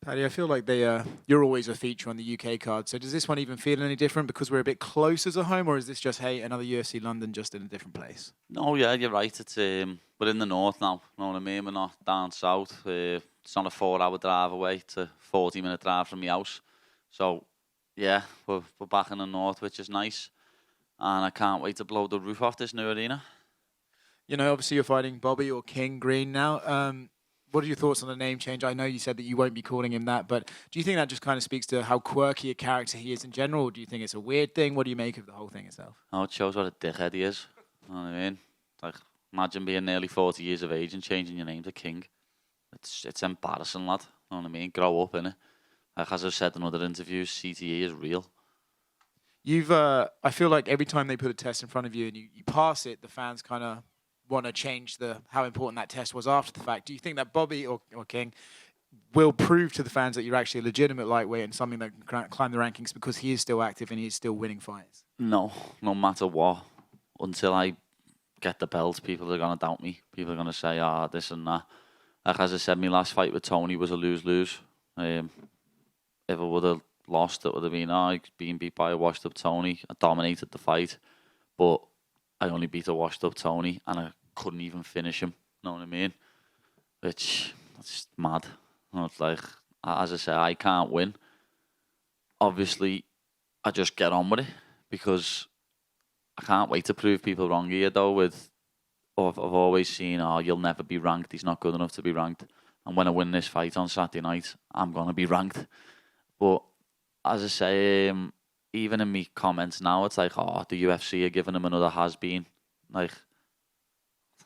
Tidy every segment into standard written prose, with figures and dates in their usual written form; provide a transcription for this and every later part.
Paddy, I feel like you're always a feature on the UK card. So does this one even feel any different because we're a bit closer to home, or is this just, hey, another UFC London just in a different place? No, yeah, you're right. It's we're in the north now. You know what I mean? We're not down south. It's not a 4-hour drive away. It's a 40-minute drive from my house. So, yeah, we're back in the north, which is nice. And I can't wait to blow the roof off this new arena. You know, obviously you're fighting Bobby or King Green now. What are your thoughts on the name change? I know you said that you won't be calling him that, but do you think that just kind of speaks to how quirky a character he is in general, or do you think it's a weird thing? What do you make of the whole thing itself? Oh, it shows what a dickhead he is. You know what I mean? Like, imagine being nearly 40 years of age and changing your name to King. It's embarrassing, lad. You know what I mean? Grow up, innit? Like, as I've said in other interviews, CTE is real. I feel like every time they put a test in front of you and you pass it, the fans kind of want to change how important that test was after the fact. Do you think that Bobby or King will prove to the fans that you're actually a legitimate lightweight and something that can climb the rankings because he is still active and he is still winning fights? No matter what. Until I get the belt, people are going to doubt me. People are going to say, this and that. Like, as I said, my last fight with Tony was a lose-lose. If I would have lost, it would have been, being beat by a washed-up Tony. I dominated the fight, but I only beat a washed-up Tony, and I couldn't even finish him. Know what I mean? Which, that's mad. You know, it's like, as I say, I can't win. Obviously, I just get on with it, because I can't wait to prove people wrong here, though. I've always seen, you'll never be ranked. He's not good enough to be ranked. And when I win this fight on Saturday night, I'm going to be ranked. But as I say, even in me comments now, it's like, the UFC are giving him another has-been. Like,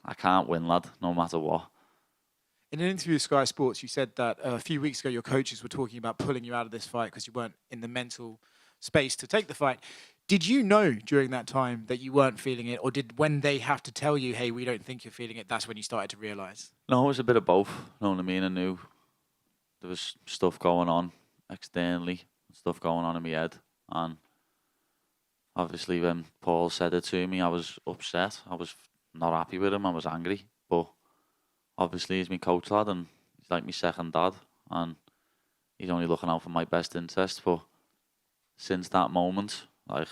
I can't win, lad, no matter what. In an interview with Sky Sports, you said that a few weeks ago your coaches were talking about pulling you out of this fight because you weren't in the mental space to take the fight. Did you know during that time that you weren't feeling it, or did when they have to tell you, hey, we don't think you're feeling it, that's when you started to realise? No, it was a bit of both. You know what I mean? I knew there was stuff going on externally, stuff going on in my head. And obviously when Paul said it to me, I was upset. I was not happy with him. I was angry. But obviously he's my coach, lad, and he's like my second dad. And he's only looking out for my best interest. But since that moment, like,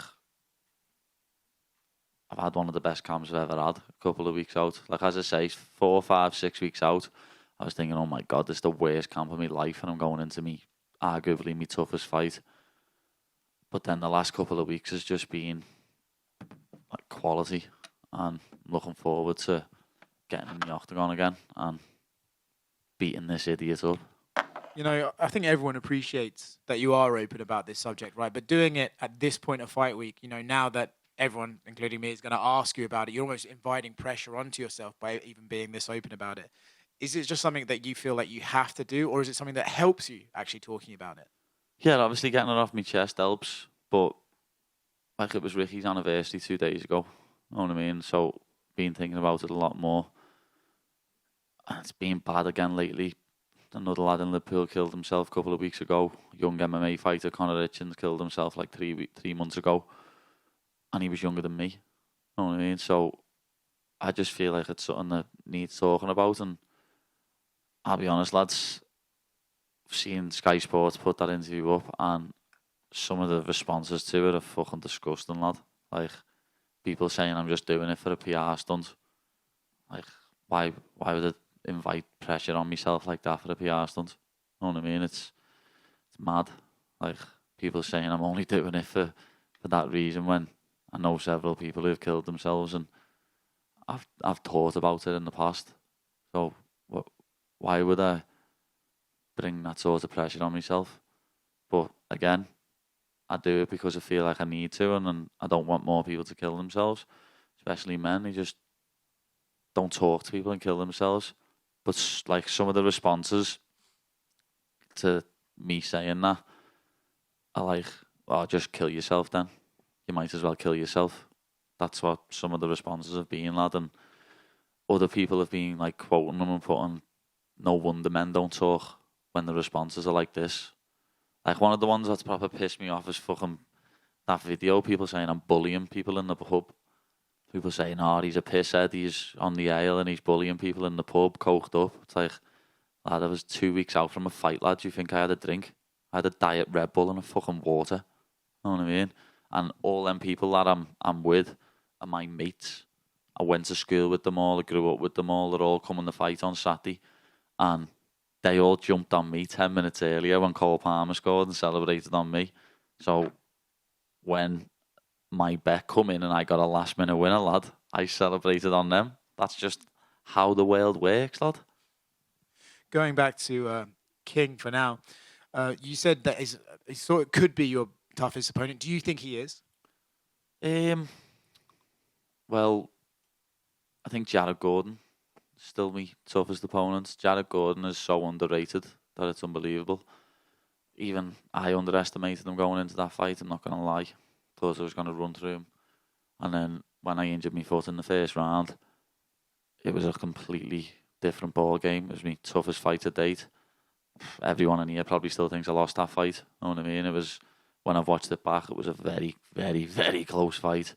I've had one of the best camps I've ever had. A couple of weeks out, like, as I say, 4, 5, 6 weeks out, I was thinking, oh my God, this is the worst camp of my life, and I'm going into arguably my toughest fight. But then the last couple of weeks has just been like quality, and I'm looking forward to getting in the octagon again and beating this idiot up. You know, I think everyone appreciates that you are open about this subject, right? But doing it at this point of fight week, you know, now that everyone, including me, is going to ask you about it, you're almost inviting pressure onto yourself by even being this open about it. Is it just something that you feel like you have to do, or is it something that helps you actually talking about it? Yeah, obviously getting it off my chest helps, but like, it was Ricky's anniversary 2 days ago. You know what I mean? So, been thinking about it a lot more. And it's been bad again lately. Another lad in Liverpool killed himself a couple of weeks ago. Young MMA fighter Conor Hitchens killed himself like 3 months ago. And he was younger than me. You know what I mean? So I just feel like it's something that needs talking about. And I'll be honest, lads, I've seen Sky Sports put that interview up, and some of the responses to it are fucking disgusting, lad. Like, people saying I'm just doing it for a PR stunt. Like, why would it invite pressure on myself like that for a PR stunt? You know what I mean? It's mad. Like, people saying I'm only doing it for that reason, when I know several people who've killed themselves, and I've thought about it in the past. So why would I bring that sort of pressure on myself? But again, I do it because I feel like I need to, and I don't want more people to kill themselves, especially men. They just don't talk to people and kill themselves. But like, some of the responses to me saying that are like, just kill yourself then. You might as well kill yourself. That's what some of the responses have been, lad. And other people have been like quoting them and putting, no wonder men don't talk when the responses are like this. Like, one of the ones that's proper pissed me off is fucking that video. People saying I'm bullying people in the pub. People saying, he's a pisshead, he's on the ale and he's bullying people in the pub, coked up. It's like, Lad, I was 2 weeks out from a fight, lad. Do you think I had a drink? I had a diet Red Bull and a fucking water. You know what I mean? And all them people that I'm with are my mates. I went to school with them all. I grew up with them all. They're all coming to fight on Saturday. And they all jumped on me 10 minutes earlier when Cole Palmer scored and celebrated on me. So when my bet come in and I got a last minute winner, lad, I celebrated on them. That's just how the world works, lad. Going back to King for now, you said that he thought it could be your toughest opponent. Do you think he is? Well, I think Jared Gordon is still my toughest opponent. Jared Gordon is so underrated that it's unbelievable. Even I underestimated him going into that fight, I'm not going to lie. Thought I was going to run through him. And then when I injured my foot in the first round, it was a completely different ball game. It was my toughest fight to date. Everyone in here probably still thinks I lost that fight. You know what I mean? It was, when I've watched it back, it was a very, very, very close fight.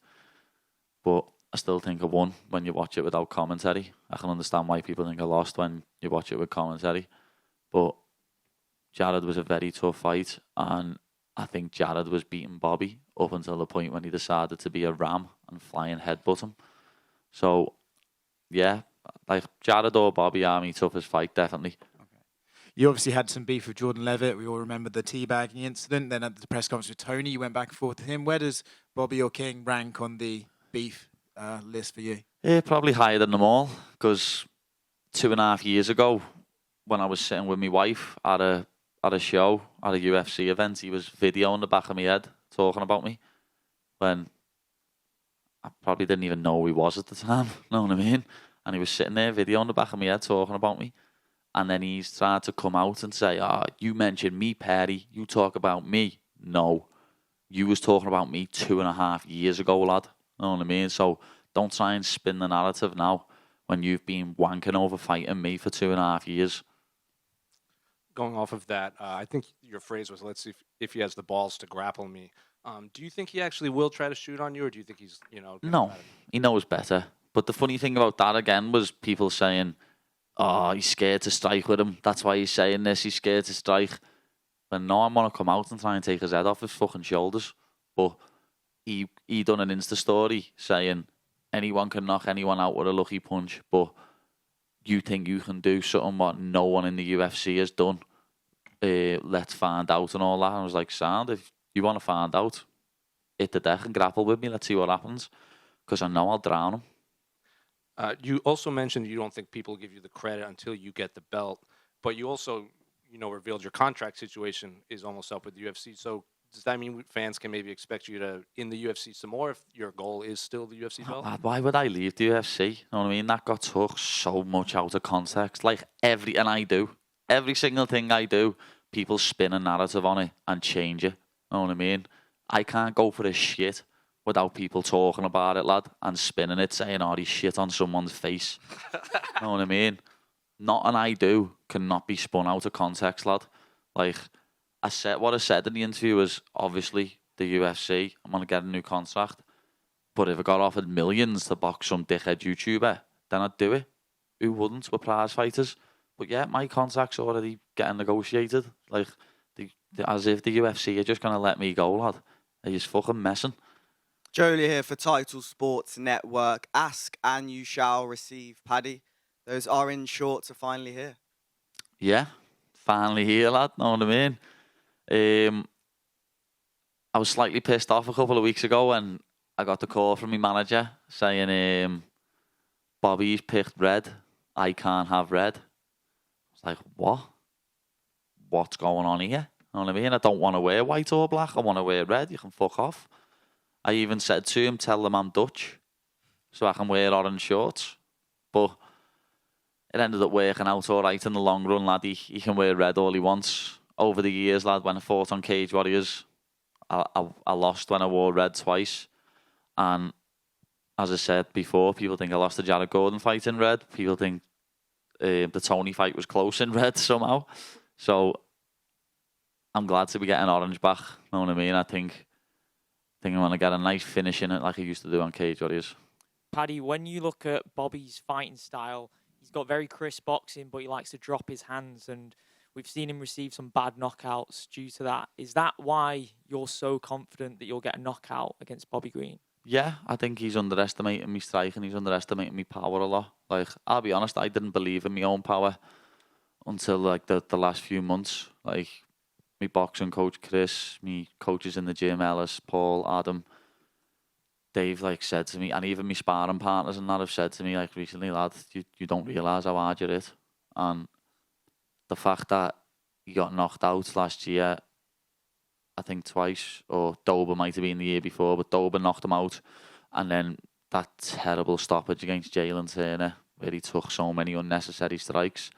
But I still think I won when you watch it without commentary. I can understand why people think I lost when you watch it with commentary. But Jared was a very tough fight, and I think Jared was beating Bobby up until the point when he decided to be a ram and flying headbutt him. So, yeah, like Jared or Bobby are my toughest fight, definitely. Okay. You obviously had some beef with Jordan Levitt. We all remember the teabagging incident. Then at the press conference with Tony, you went back and forth with him. Where does Bobby or King rank on the beef list for you? Yeah, probably higher than them all, because 2.5 years ago, when I was sitting with my wife at a show, at a UFC event, he was videoing the back of my head, talking about me, when I probably didn't even know who he was at the time, know what I mean? And he was sitting there videoing the back of my head, talking about me. And then he's tried to come out and say, you mentioned me, Paddy, you talk about me. No, you was talking about me 2.5 years ago, lad. Know what I mean? So don't try and spin the narrative now when you've been wanking over fighting me for 2.5 years. Going off of that, I think your phrase was, let's see if he has the balls to grapple me. Do you think he actually will try to shoot on you, or do you think he's, No, he knows better. But the funny thing about that, again, was people saying, he's scared to strike with him. That's why he's saying this. He's scared to strike. And no, I'm going to come out and try and take his head off his fucking shoulders. But he done an Insta story saying, anyone can knock anyone out with a lucky punch, but you think you can do something what no one in the UFC has done. Let's find out and all that. And I was like, sound, if you want to find out, hit the deck and grapple with me. Let's see what happens. Because I know I'll drown him. You also mentioned you don't think people give you the credit until you get the belt. But you also, revealed your contract situation is almost up with the UFC. So does that mean fans can maybe expect you to in the UFC some more if your goal is still the UFC belt? Why would I leave the UFC? You know what I mean? That got took so much out of context. Like every single thing I do, people spin a narrative on it and change it. You know what I mean? I can't go for this shit without people talking about it, lad, and spinning it, saying, he's shit on someone's face. You know what I mean? Nothing I do cannot be spun out of context, lad. Like, what I said in the interview was, obviously, the UFC, I'm going to get a new contract. But if I got offered millions to box some dickhead YouTuber, then I'd do it. Who wouldn't? We're prize fighters. But yeah, my contract's already getting negotiated. Like, as if the UFC are just going to let me go, lad. They're just fucking messing. Jolie here for Title Sports Network. Ask and you shall receive, Paddy. Those orange shorts are finally here. Yeah, finally here, lad. Know what I mean? I was slightly pissed off a couple of weeks ago when I got the call from my manager saying, Bobby's picked red. I can't have red. I was like, what? What's going on here? You know what I mean? I don't want to wear white or black. I want to wear red. You can fuck off. I even said to him, tell them I'm Dutch so I can wear orange shorts. But it ended up working out all right in the long run, lad. He can wear red all he wants. Over the years, lad, when I fought on Cage Warriors, I lost when I wore red twice. And as I said before, people think I lost the Jared Gordon fight in red. People think the Tony fight was close in red somehow. So I'm glad to be getting orange back. Know what I mean? I think I'm going to get a nice finish in it like I used to do on Cage Warriors. Paddy, when you look at Bobby's fighting style, he's got very crisp boxing, but he likes to drop his hands, and we've seen him receive some bad knockouts due to that. Is that why you're so confident that you'll get a knockout against Bobby Green? Yeah, I think he's underestimating me strike and he's underestimating me power a lot. Like, I'll be honest, I didn't believe in my own power until like the last few months. Like, me boxing coach Chris, me coaches in the gym, Ellis, Paul, Adam, they've like said to me, and even my sparring partners and that have said to me like recently, lad, you don't realise how hard you're hit. And the fact that he got knocked out last year, I think twice, or Dober might have been the year before, but Dober knocked him out. And then that terrible stoppage against Jalen Turner, where he took so many unnecessary strikes.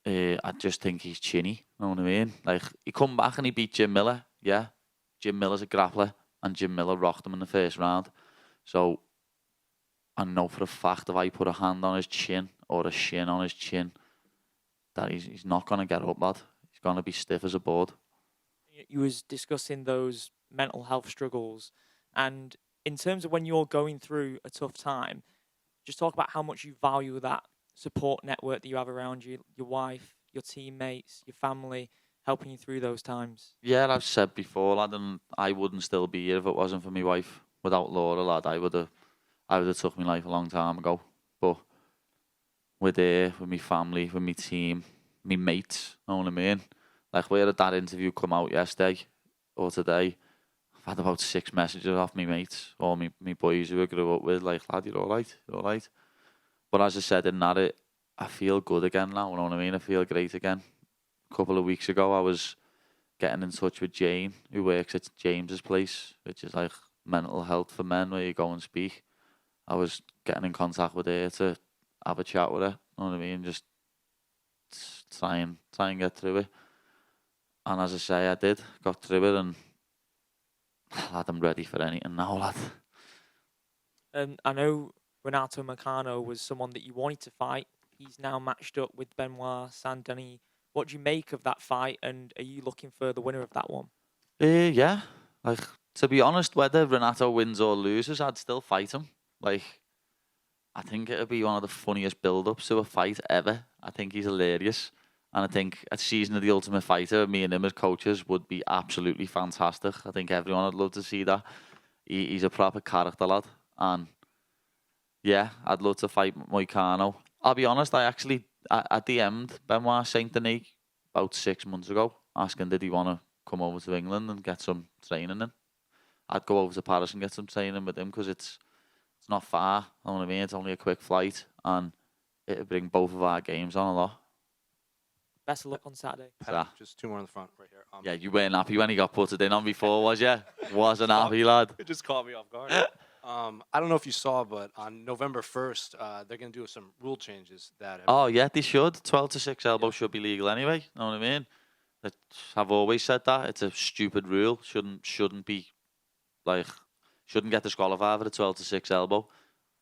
I just think he's chinny, you know what I mean? Like, he come back and he beat Jim Miller, yeah. Jim Miller's a grappler, and Jim Miller rocked him in the first round. So, I know for a fact if I put a hand on his chin, or a shin on his chin, that he's not going to get up, lad. He's going to be stiff as a board. You was discussing those mental health struggles, and in terms of when you're going through a tough time, just talk about how much you value that support network that you have around you, your wife, your teammates, your family, helping you through those times. Yeah, I've said before, lad, and I wouldn't still be here if it wasn't for my wife. Without Laura, lad, I would have took my life a long time ago. But with her, with my family, with my team, my mates, you know what I mean? Like, where did that interview come out yesterday or today? I've had about 6 messages off my mates, or my boys who I grew up with, like, lad, you're all right, you're all right. But as I said in that, I feel good again now, you know what I mean? I feel great again. A couple of weeks ago, I was getting in touch with Jane, who works at James's place, which is like mental health for men, where you go and speak. I was getting in contact with her to have a chat with her, you know what I mean? Just try and get through it. And as I say, I did, got through it, and lad, I'm ready for anything now, lad. I know Renato Moicano was someone that you wanted to fight. He's now matched up with Benoit Saint-Denis. What do you make of that fight, and are you looking for the winner of that one? Yeah. Like, to be honest, whether Renato wins or loses, I'd still fight him. Like, I think it'd be one of the funniest build-ups to a fight ever. I think he's hilarious. And I think a season of The Ultimate Fighter, me and him as coaches, would be absolutely fantastic. I think everyone would love to see that. He's a proper character, lad. And yeah, I'd love to fight Moicano. I'll be honest, I DM'd Benoit Saint-Denis about 6 months ago, asking did he want to come over to England and get some training in. I'd go over to Paris and get some training with him, because it's not far, you know what I mean? It's only a quick flight, and it'd bring both of our games on a lot. Best of luck on Saturday. Paddy, just 2 more in the front right here. Yeah, you weren't happy when he got put it in on before, was you? Wasn't happy, lad. It just caught me off guard. I don't know if you saw, but on November 1st, they're going to do some rule changes that. Oh, yeah, they should. 12-6 elbow should be legal anyway. You know what I mean? I've always said that. It's a stupid rule. Shouldn't be, like, shouldn't get disqualified for the 12-6 elbow.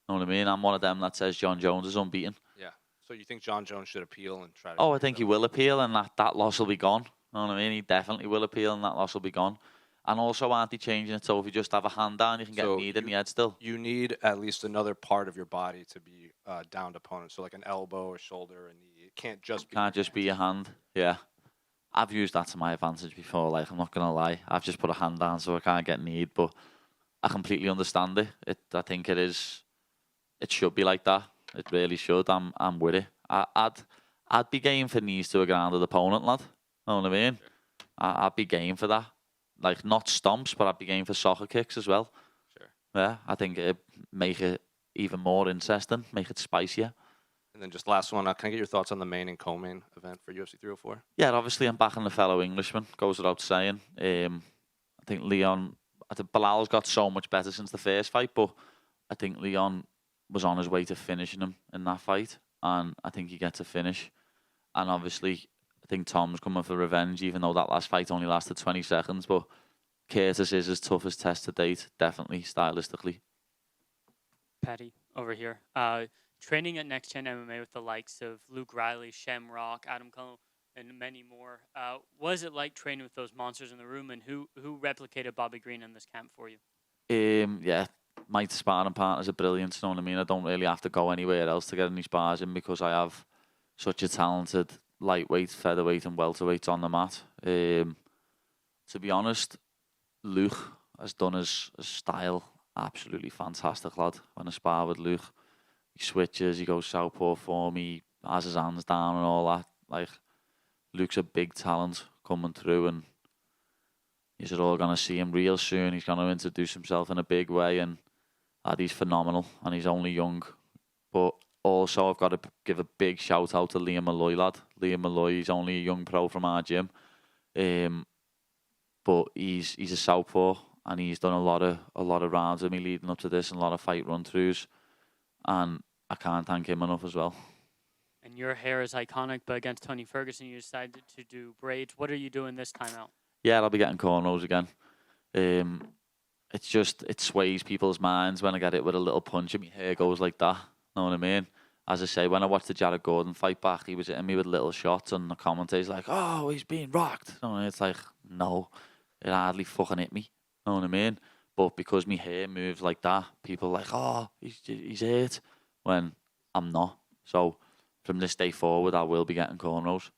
You know what I mean? I'm one of them that says John Jones is unbeaten. Yeah. So you think John Jones should appeal and try to... Oh, I think he will appeal, and that loss will be gone. You know what I mean? He definitely will appeal, and that loss will be gone. And also, aren't they changing it so if you just have a hand down, you can get kneed in the head still? You need at least another part of your body to be downed opponent. So like an elbow, a shoulder, a knee. It can't just be your hand. Yeah. I've used that to my advantage before. Like, I'm not going to lie. I've just put a hand down so I can't get kneed. But I completely understand it. I think it should be like that. It really should. I'm with it. I'd be game for knees to a grounded opponent, lad. Know what I mean? Sure. I'd be game for that. Like, not stomps, but I'd be game for soccer kicks as well. Sure. Yeah, I think it'd make it even more interesting, make it spicier. And then just last one, can I get your thoughts on the main and co-main event for UFC 304? Yeah, obviously I'm backing the fellow Englishman, goes without saying. I think Bilal's got so much better since the first fight, but I think Leon was on his way to finishing him in that fight, and I think he gets a finish. And obviously, I think Tom's coming for revenge, even though that last fight only lasted 20 seconds, but Curtis is his toughest test to date, definitely, stylistically. Paddy, over here. Training at NextGen MMA with the likes of Luke Riley, Shamrock, Adam Cullen, and many more. What is it like training with those monsters in the room, and who replicated Bobby Green in this camp for you? Yeah, my sparring partners are brilliant, you know what I mean? I don't really have to go anywhere else to get any spars in because I have such a talented lightweight, featherweight and welterweight on the mat. To be honest, Luke has done his style absolutely fantastic, lad. When I spar with Luke, he switches, he goes southpaw for me, has his hands down and all that. Like, Luke's a big talent coming through, and you're all going to see him real soon. He's going to introduce himself in a big way, and he's phenomenal, and he's only young. But also, I've got to give a big shout out to Liam Malloy, lad. Liam Malloy, he's only a young pro from our gym, but he's a southpaw, and he's done a lot of rounds with me leading up to this, and a lot of fight run-throughs, and I can't thank him enough as well. And your hair is iconic, but against Tony Ferguson, you decided to do braids. What are you doing this time out? Yeah, I'll be getting cornrows again. It sways people's minds when I get it with a little punch and my hair goes like that. Know what I mean? As I say, when I watched the Jared Gordon fight back, he was hitting me with little shots, and the commentator's like, "Oh, he's being rocked." You know, it's like, no, it hardly fucking hit me. Know what I mean? But because my hair moves like that, people are like, "Oh, he's hurt," when I'm not. So from this day forward, I will be getting cornrows.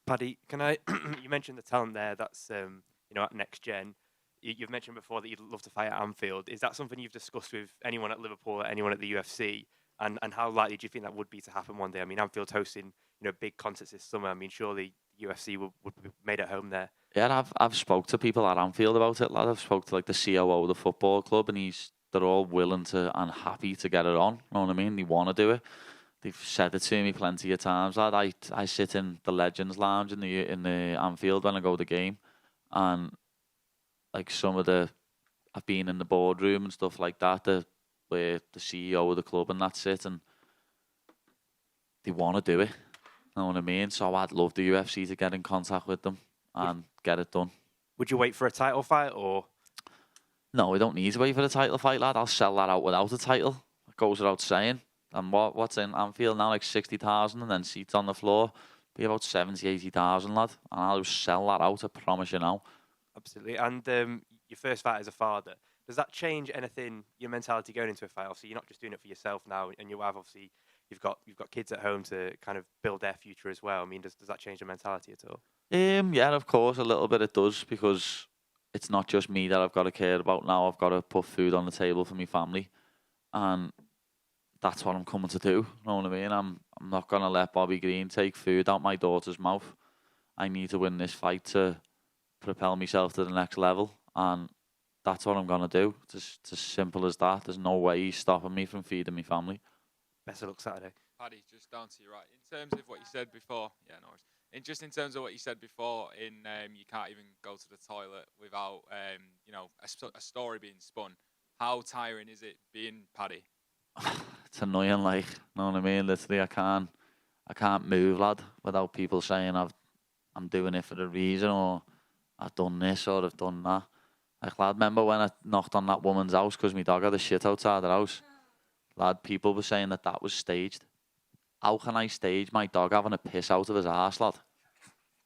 Paddy, can I? You mentioned the talent there. That's at NextGen. You've mentioned before that you'd love to fight at Anfield. Is that something you've discussed with anyone at Liverpool or anyone at the UFC? And how likely do you think that would be to happen one day? I mean, Anfield's hosting big concerts this summer. I mean, surely UFC would be made at home there. Yeah, I've spoke to people at Anfield about it, lad. I've spoke to like the COO of the football club, and they're all willing to and happy to get it on. You know what I mean? They want to do it. They've said it to me plenty of times, lad. I sit in the Legends Lounge in the Anfield when I go to the game, and like I've been in the boardroom and stuff like that, where the CEO of the club and that's it, and they want to do it. You know what I mean? So I'd love the UFC to get in contact with them and get it done. Would you wait for a title fight, or? No, we don't need to wait for the title fight, lad. I'll sell that out without a title. It goes without saying. And what's in Anfield now, like 60,000, and then seats on the floor, be about 70, 80,000, lad. And I'll just sell that out, I promise you now. Absolutely. And your first fight as a father, does that change anything, your mentality going into a fight? Obviously, you're not just doing it for yourself now, and you have, obviously, you've got kids at home to kind of build their future as well. I mean, does that change your mentality at all? Yeah, of course, a little bit it does, because it's not just me that I've got to care about now. I've got to put food on the table for my family, and that's what I'm coming to do. You know what I mean? I'm not going to let Bobby Green take food out my daughter's mouth. I need to win this fight to propel myself to the next level, and that's what I'm going to do. It's as simple as that. There's no way he's stopping me from feeding my family. Best of luck Saturday. Paddy, just down to you, right. In terms of what you said before, in terms of what you said before, you can't even go to the toilet without, a story being spun. How tiring is it being Paddy? It's annoying, like, you know what I mean? Literally, I can't move, lad, without people saying I'm doing it for a reason, or I've done this, or I've done that. Like, lad, remember when I knocked on that woman's house because my dog had a shit outside her house? Lad, people were saying that was staged. How can I stage my dog having a piss out of his arse, lad?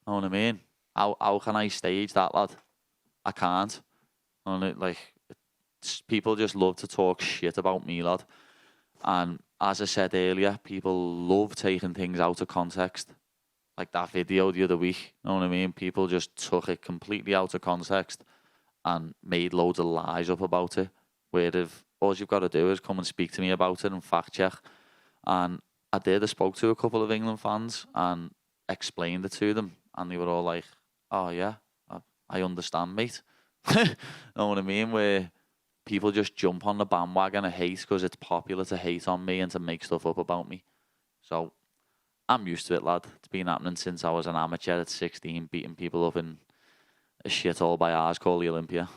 You know what I mean? How can I stage that, lad? I can't. People just love to talk shit about me, lad. And as I said earlier, people love taking things out of context. Like that video the other week, you know what I mean? People just took it completely out of context and made loads of lies up about it. Where if all you've got to do is come and speak to me about it and fact check. And I spoke to a couple of England fans and explained it to them. And they were all like, "Oh yeah, I understand, mate." You know what I mean? Where people just jump on the bandwagon of hate because it's popular to hate on me and to make stuff up about me. So I'm used to it, lad. It's been happening since I was an amateur at 16, beating people up in a shithole by ours called the Olympia.